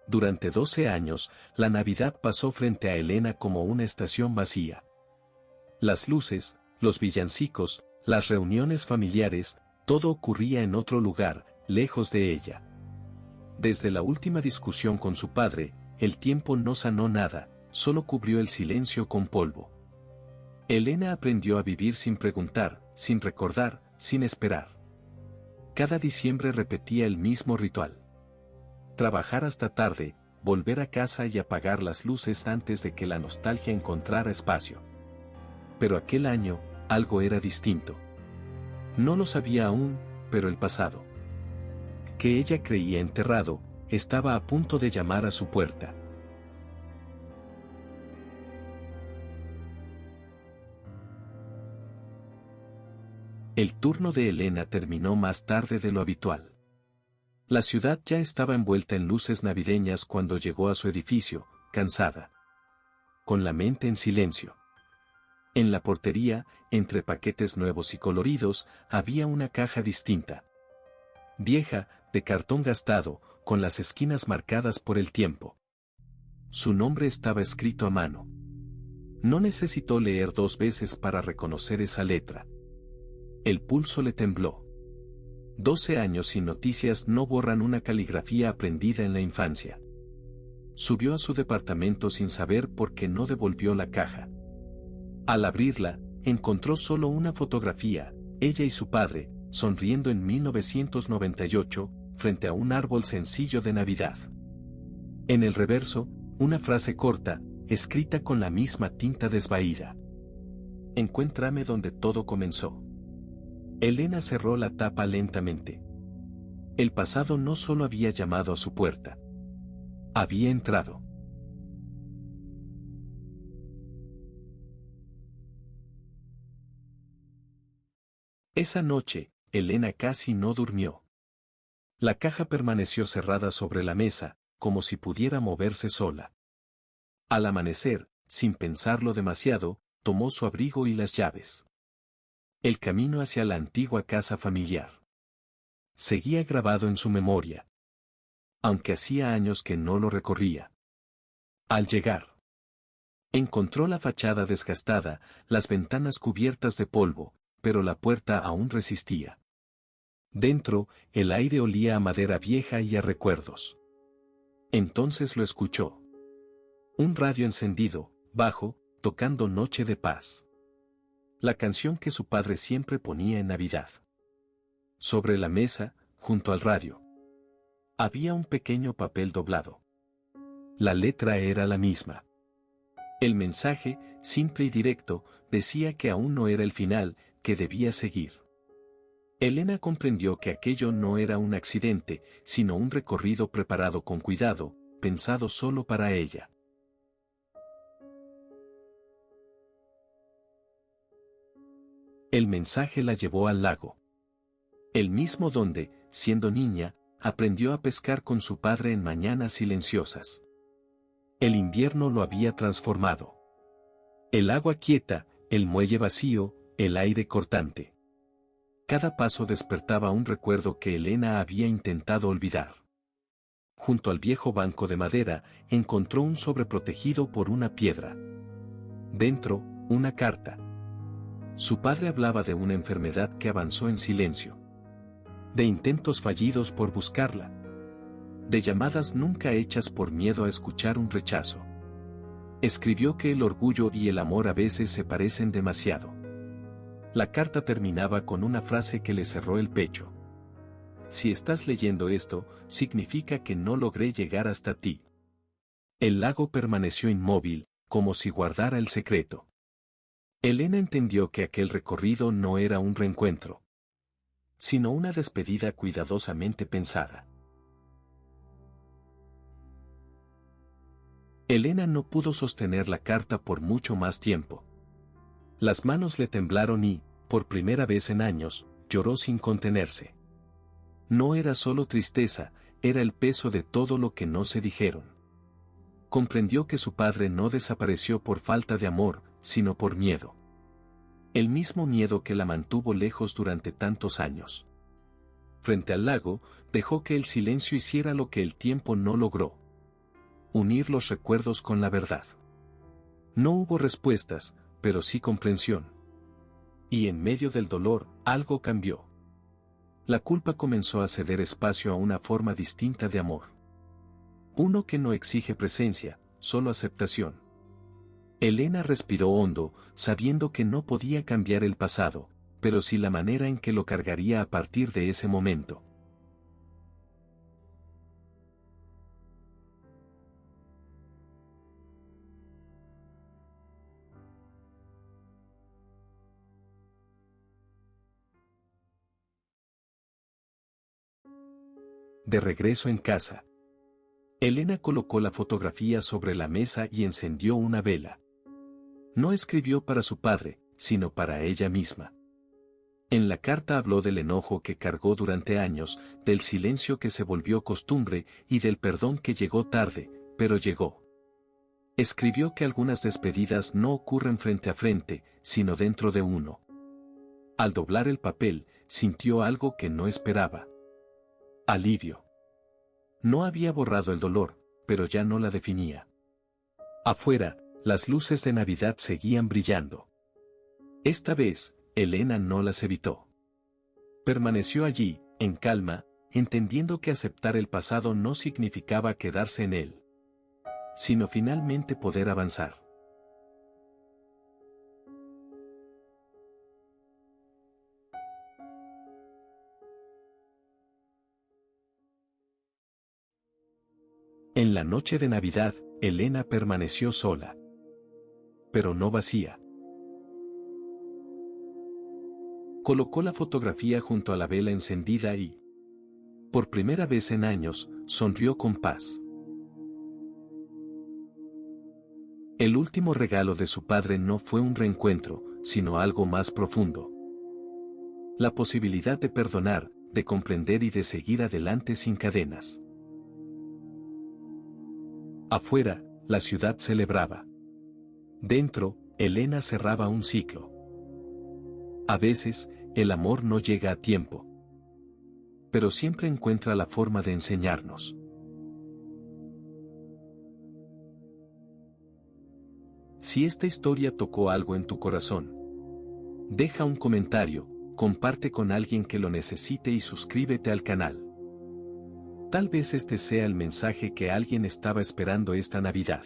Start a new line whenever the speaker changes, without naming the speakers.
Durante 12 años, la Navidad pasó frente a Elena como una estación vacía. Las luces, los villancicos, las reuniones familiares, todo ocurría en otro lugar, lejos de ella. Desde la última discusión con su padre, el tiempo no sanó nada, solo cubrió el silencio con polvo. Elena aprendió a vivir sin preguntar, sin recordar, sin esperar. Cada diciembre repetía el mismo ritual. Trabajar hasta tarde, volver a casa y apagar las luces antes de que la nostalgia encontrara espacio. Pero aquel año, algo era distinto. No lo sabía aún, pero el pasado, que ella creía enterrado, estaba a punto de llamar a su puerta. El turno de Elena terminó más tarde de lo habitual. La ciudad ya estaba envuelta en luces navideñas cuando llegó a su edificio, cansada, con la mente en silencio. En la portería, entre paquetes nuevos y coloridos, había una caja distinta. Vieja, de cartón gastado, con las esquinas marcadas por el tiempo. Su nombre estaba escrito a mano. No necesitó leer 2 veces para reconocer esa letra. El pulso le tembló. 12 años sin noticias no borran una caligrafía aprendida en la infancia. Subió a su departamento sin saber por qué no devolvió la caja. Al abrirla, encontró solo una fotografía, ella y su padre, sonriendo en 1998, frente a un árbol sencillo de Navidad. En el reverso, una frase corta, escrita con la misma tinta desvaída. Encuéntrame donde todo comenzó. Elena cerró la tapa lentamente. El pasado no solo había llamado a su puerta. Había entrado. Esa noche, Elena casi no durmió. La caja permaneció cerrada sobre la mesa, como si pudiera moverse sola. Al amanecer, sin pensarlo demasiado, tomó su abrigo y las llaves. El camino hacia la antigua casa familiar seguía grabado en su memoria, aunque hacía años que no lo recorría. Al llegar, encontró la fachada desgastada, las ventanas cubiertas de polvo, pero la puerta aún resistía. Dentro, el aire olía a madera vieja y a recuerdos. Entonces lo escuchó. Un radio encendido, bajo, tocando Noche de Paz. La canción que su padre siempre ponía en Navidad. Sobre la mesa, junto al radio, había un pequeño papel doblado. La letra era la misma. El mensaje, simple y directo, decía que aún no era el final, que debía seguir. Elena comprendió que aquello no era un accidente, sino un recorrido preparado con cuidado, pensado solo para ella. El mensaje la llevó al lago. El mismo donde, siendo niña, aprendió a pescar con su padre en mañanas silenciosas. El invierno lo había transformado. El agua quieta, el muelle vacío, el aire cortante. Cada paso despertaba un recuerdo que Elena había intentado olvidar. Junto al viejo banco de madera, encontró un sobre protegido por una piedra. Dentro, una carta. Su padre hablaba de una enfermedad que avanzó en silencio. De intentos fallidos por buscarla. De llamadas nunca hechas por miedo a escuchar un rechazo. Escribió que el orgullo y el amor a veces se parecen demasiado. La carta terminaba con una frase que le cerró el pecho. Si estás leyendo esto, significa que no logré llegar hasta ti. El lago permaneció inmóvil, como si guardara el secreto. Elena entendió que aquel recorrido no era un reencuentro, sino una despedida cuidadosamente pensada. Elena no pudo sostener la carta por mucho más tiempo. Las manos le temblaron y, por primera vez en años, lloró sin contenerse. No era solo tristeza, era el peso de todo lo que no se dijeron. Comprendió que su padre no desapareció por falta de amor, sino por miedo. El mismo miedo que la mantuvo lejos durante tantos años. Frente al lago, dejó que el silencio hiciera lo que el tiempo no logró. unir los recuerdos con la verdad. No hubo respuestas, pero sí comprensión. Y en medio del dolor, algo cambió. La culpa comenzó a ceder espacio a una forma distinta de amor. Uno que no exige presencia, solo aceptación. Elena respiró hondo, sabiendo que no podía cambiar el pasado, pero sí la manera en que lo cargaría a partir de ese momento. De regreso en casa, Elena colocó la fotografía sobre la mesa y encendió una vela. No escribió para su padre, sino para ella misma. En la carta habló del enojo que cargó durante años, del silencio que se volvió costumbre y del perdón que llegó tarde, pero llegó. Escribió que algunas despedidas no ocurren frente a frente, sino dentro de uno. Al doblar el papel, sintió algo que no esperaba. Alivio. No había borrado el dolor, pero ya no la definía. Afuera, las luces de Navidad seguían brillando. Esta vez, Elena no las evitó. Permaneció allí, en calma, entendiendo que aceptar el pasado no significaba quedarse en él, sino finalmente poder avanzar. En la noche de Navidad, Elena permaneció sola. Pero no vacía. Colocó la fotografía junto a la vela encendida y, por primera vez en años, sonrió con paz. El último regalo de su padre no fue un reencuentro, sino algo más profundo. La posibilidad de perdonar, de comprender y de seguir adelante sin cadenas. Afuera, la ciudad celebraba. Dentro, Elena cerraba un ciclo. A veces, el amor no llega a tiempo. Pero siempre encuentra la forma de enseñarnos. Si esta historia tocó algo en tu corazón, deja un comentario, comparte con alguien que lo necesite y suscríbete al canal. Tal vez este sea el mensaje que alguien estaba esperando esta Navidad.